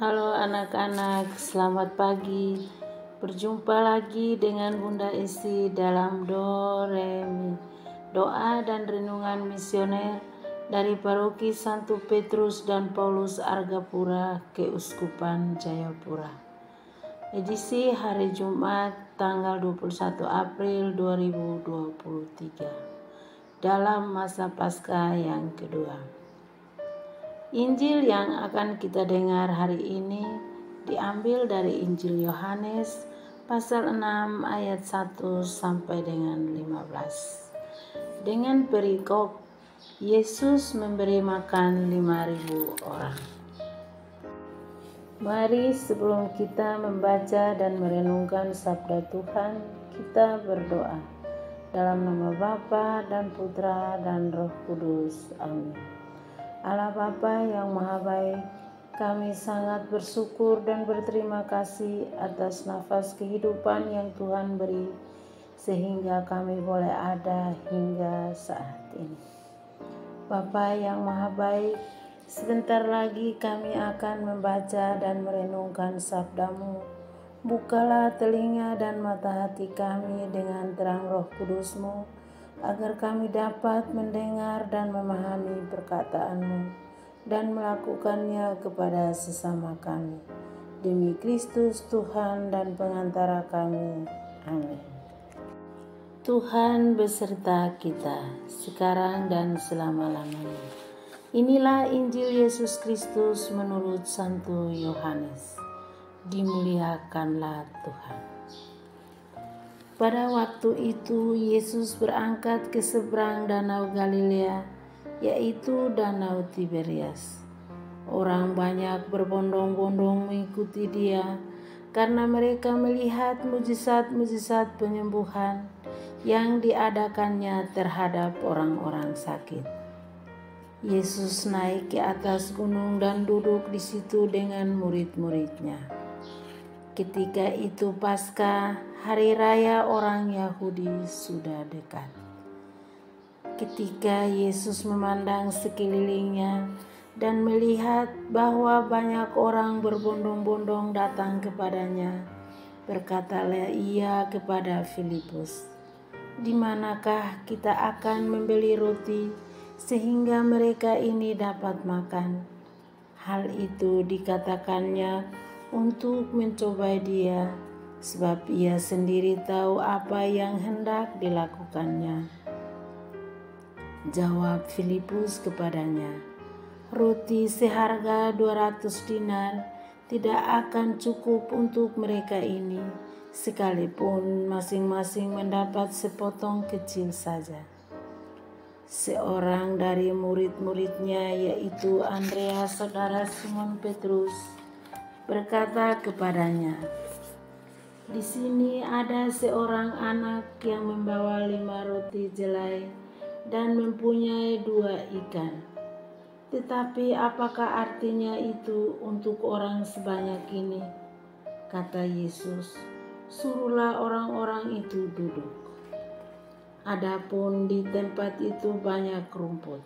Halo anak-anak, selamat pagi. Berjumpa lagi dengan Bunda Esti dalam Do Re Mi, doa dan renungan misioner dari Paroki Santo Petrus dan Paulus Argapura, Keuskupan Jayapura. Edisi hari Jumat tanggal 21 April 2023 dalam masa Paskah yang kedua. Injil yang akan kita dengar hari ini diambil dari Injil Yohanes pasal 6 ayat 1 sampai dengan 15. Dengan perikop Yesus memberi makan 5.000 orang. Mari sebelum kita membaca dan merenungkan sabda Tuhan, kita berdoa. Dalam nama Bapa dan Putra dan Roh Kudus. Amin. Allah Bapa yang Maha Baik, kami sangat bersyukur dan berterima kasih atas nafas kehidupan yang Tuhan beri, sehingga kami boleh ada hingga saat ini. Bapa yang Maha Baik, sebentar lagi kami akan membaca dan merenungkan sabda-Mu. Bukalah telinga dan mata hati kami dengan terang Roh Kudus-Mu, agar kami dapat mendengar dan memahami perkataan-Mu dan melakukannya kepada sesama kami. Demi Kristus Tuhan dan pengantara kami. Amin. Tuhan beserta kita, sekarang dan selama-lamanya. Inilah Injil Yesus Kristus menurut Santo Yohanes. Dimuliakanlah Tuhan. Pada waktu itu Yesus berangkat ke seberang danau Galilea, yaitu danau Tiberias. Orang banyak berbondong-bondong mengikuti Dia karena mereka melihat mujizat-mujizat penyembuhan yang diadakannya terhadap orang-orang sakit. Yesus naik ke atas gunung dan duduk di situ dengan murid-muridnya. Ketika itu Paskah, hari raya orang Yahudi, sudah dekat. Ketika Yesus memandang sekelilingnya dan melihat bahwa banyak orang berbondong-bondong datang kepadanya, berkatalah Ia kepada Filipus, "Di manakah kita akan membeli roti sehingga mereka ini dapat makan?" Hal itu dikatakannya untuk mencobai Dia, sebab Ia sendiri tahu apa yang hendak dilakukannya. Jawab Filipus kepadanya, "Roti seharga 200 dinar tidak akan cukup untuk mereka ini, sekalipun masing-masing mendapat sepotong kecil saja." Seorang dari murid-muridnya, yaitu Andreas saudara Simon Petrus, berkata kepadanya, "Di sini ada seorang anak yang membawa 5 roti jelai dan mempunyai 2 ikan. Tetapi apakah artinya itu untuk orang sebanyak ini?" Kata Yesus, "Suruhlah orang-orang itu duduk." Adapun di tempat itu banyak rumput,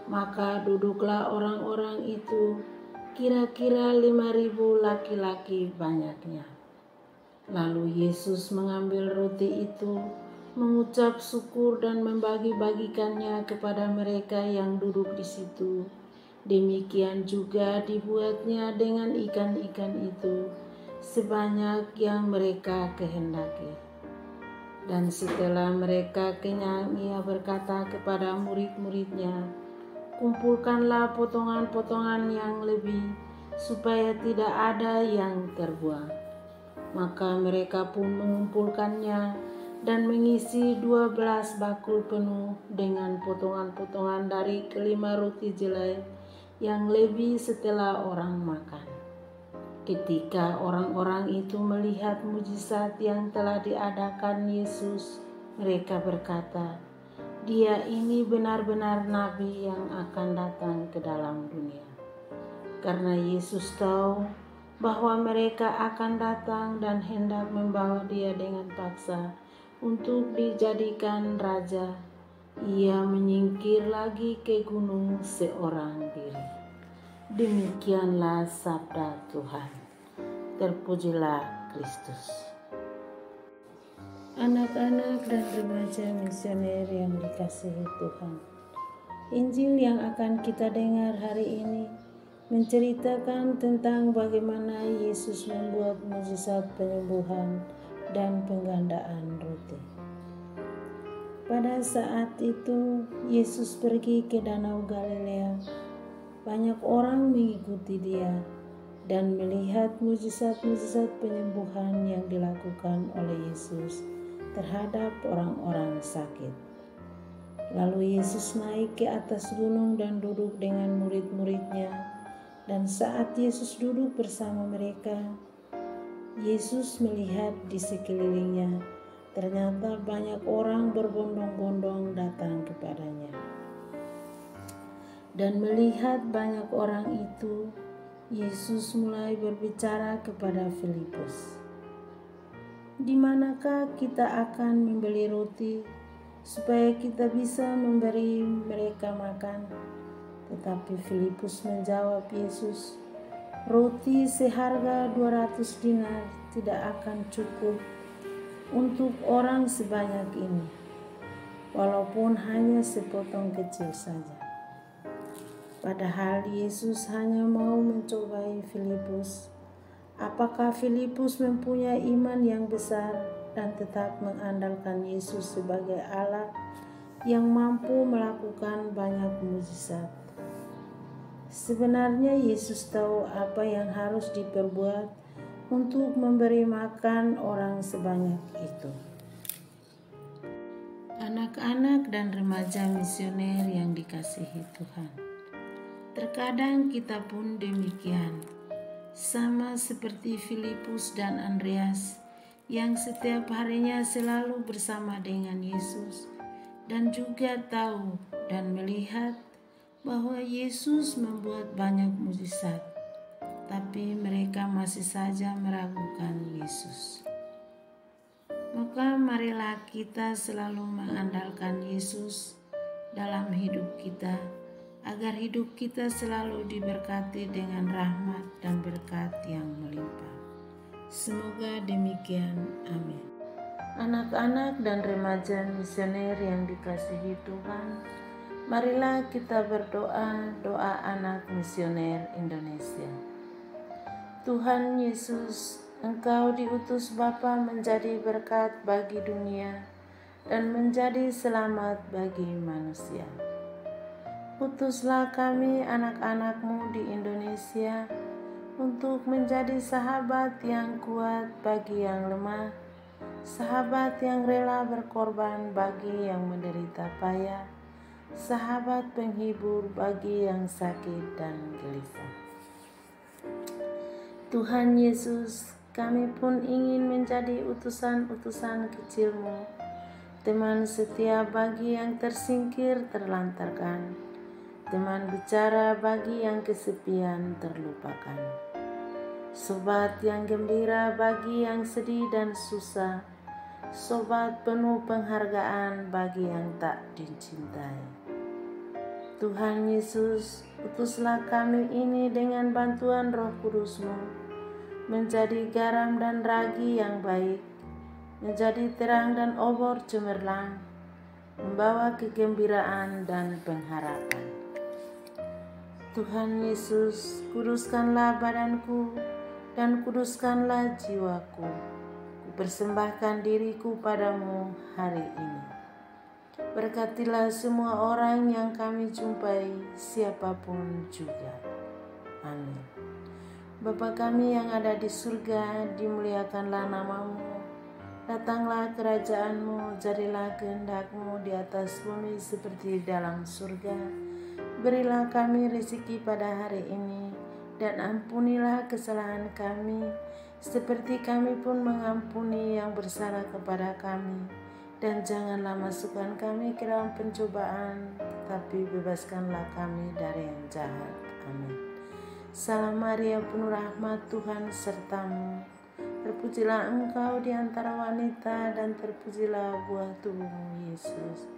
maka duduklah orang-orang itu, kira-kira 5.000 laki-laki banyaknya. Lalu Yesus mengambil roti itu, mengucap syukur dan membagi-bagikannya kepada mereka yang duduk di situ. Demikian juga dibuatnya dengan ikan-ikan itu, sebanyak yang mereka kehendaki. Dan setelah mereka kenyang, Ia berkata kepada murid-muridnya, "Kumpulkanlah potongan-potongan yang lebih, supaya tidak ada yang terbuang." Maka mereka pun mengumpulkannya dan mengisi 12 bakul penuh dengan potongan-potongan dari kelima roti jelai yang lebih setelah orang makan. Ketika orang-orang itu melihat mujizat yang telah diadakan Yesus, mereka berkata, "Dia ini benar-benar nabi yang akan datang ke dalam dunia." Karena Yesus tahu bahwa mereka akan datang dan hendak membawa Dia dengan paksa untuk dijadikan raja, Ia menyingkir lagi ke gunung seorang diri. Demikianlah sabda Tuhan. Terpujilah Kristus. Anak-anak dan remaja misioner yang dikasihi Tuhan, Injil yang akan kita dengar hari ini menceritakan tentang bagaimana Yesus membuat mukjizat penyembuhan dan penggandaan roti. Pada saat itu, Yesus pergi ke Danau Galilea. Banyak orang mengikuti dia dan melihat mukjizat-mukjizat penyembuhan yang dilakukan oleh Yesus terhadap orang-orang sakit. Lalu Yesus naik ke atas gunung dan duduk dengan murid-muridnya. Dan saat Yesus duduk bersama mereka, Yesus melihat di sekelilingnya ternyata banyak orang berbondong-bondong datang kepadanya. Dan melihat banyak orang itu, Yesus mulai berbicara kepada Filipus, "Di manakah kita akan membeli roti supaya kita bisa memberi mereka makan?" Tetapi Filipus menjawab Yesus, "Roti seharga 200 dinar tidak akan cukup untuk orang sebanyak ini, walaupun hanya sepotong kecil saja." Padahal Yesus hanya mau mencobai Filipus. Apakah Filipus mempunyai iman yang besar dan tetap mengandalkan Yesus sebagai Allah yang mampu melakukan banyak mukjizat? Sebenarnya Yesus tahu apa yang harus diperbuat untuk memberi makan orang sebanyak itu. Anak-anak dan remaja misioner yang dikasihi Tuhan, terkadang kita pun demikian, sama seperti Filipus dan Andreas yang setiap harinya selalu bersama dengan Yesus dan juga tahu dan melihat bahwa Yesus membuat banyak mukjizat, tapi mereka masih saja meragukan Yesus. Maka marilah kita selalu mengandalkan Yesus dalam hidup kita, agar hidup kita selalu diberkati dengan rahmat dan berkat yang melimpah. Semoga demikian. Amin. Anak-anak dan remaja misioner yang dikasihi Tuhan, marilah kita berdoa doa anak misioner Indonesia. Tuhan Yesus, Engkau diutus Bapa menjadi berkat bagi dunia dan menjadi selamat bagi manusia. Utuslah kami anak-anak-Mu di Indonesia untuk menjadi sahabat yang kuat bagi yang lemah, sahabat yang rela berkorban bagi yang menderita payah, sahabat penghibur bagi yang sakit dan gelisah. Tuhan Yesus, kami pun ingin menjadi utusan-utusan kecil-Mu, teman setia bagi yang tersingkir terlantarkan, teman bicara bagi yang kesepian terlupakan, sobat yang gembira bagi yang sedih dan susah, sobat penuh penghargaan bagi yang tak dicintai. Tuhan Yesus, utuslah kami ini dengan bantuan Roh Kudus-Mu, menjadi garam dan ragi yang baik, menjadi terang dan obor cemerlang, membawa kegembiraan dan pengharapan. Tuhan Yesus, kuduskanlah badanku dan kuduskanlah jiwaku. Kupersembahkan diriku padamu hari ini. Berkatilah semua orang yang kami jumpai, siapapun juga. Amin. Bapa kami yang ada di surga, dimuliakanlah nama-Mu. Datanglah kerajaan-Mu, jadilah kehendak-Mu di atas bumi seperti di dalam surga. Berilah kami rezeki pada hari ini, dan ampunilah kesalahan kami, seperti kami pun mengampuni yang bersalah kepada kami. Dan janganlah masukkan kami ke dalam pencobaan, tapi bebaskanlah kami dari yang jahat. Amin. Salam Maria, penuh rahmat, Tuhan serta-Mu. Terpujilah Engkau di antara wanita, dan terpujilah buah tubuh-Mu, Yesus.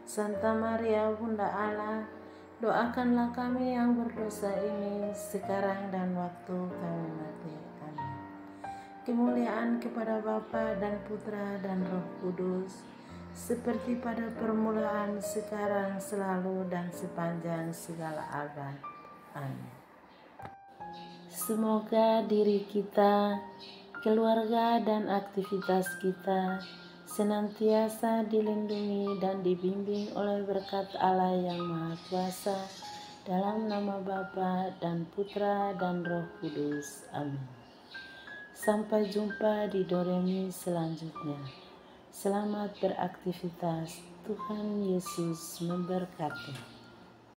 Santa Maria, Bunda Allah, Doakanlah kami yang berdosa ini sekarang dan waktu kami mati. Amin. Kemuliaan kepada Bapa dan Putra dan Roh Kudus, seperti pada permulaan, sekarang, selalu, dan sepanjang segala abad. Amin. Semoga diri kita, keluarga, dan aktivitas kita senantiasa dilindungi dan dibimbing oleh berkat Allah yang Maha Kuasa, dalam nama Bapa dan Putra dan Roh Kudus. Amin. Sampai jumpa di Doremi selanjutnya. Selamat beraktivitas. Tuhan Yesus memberkati.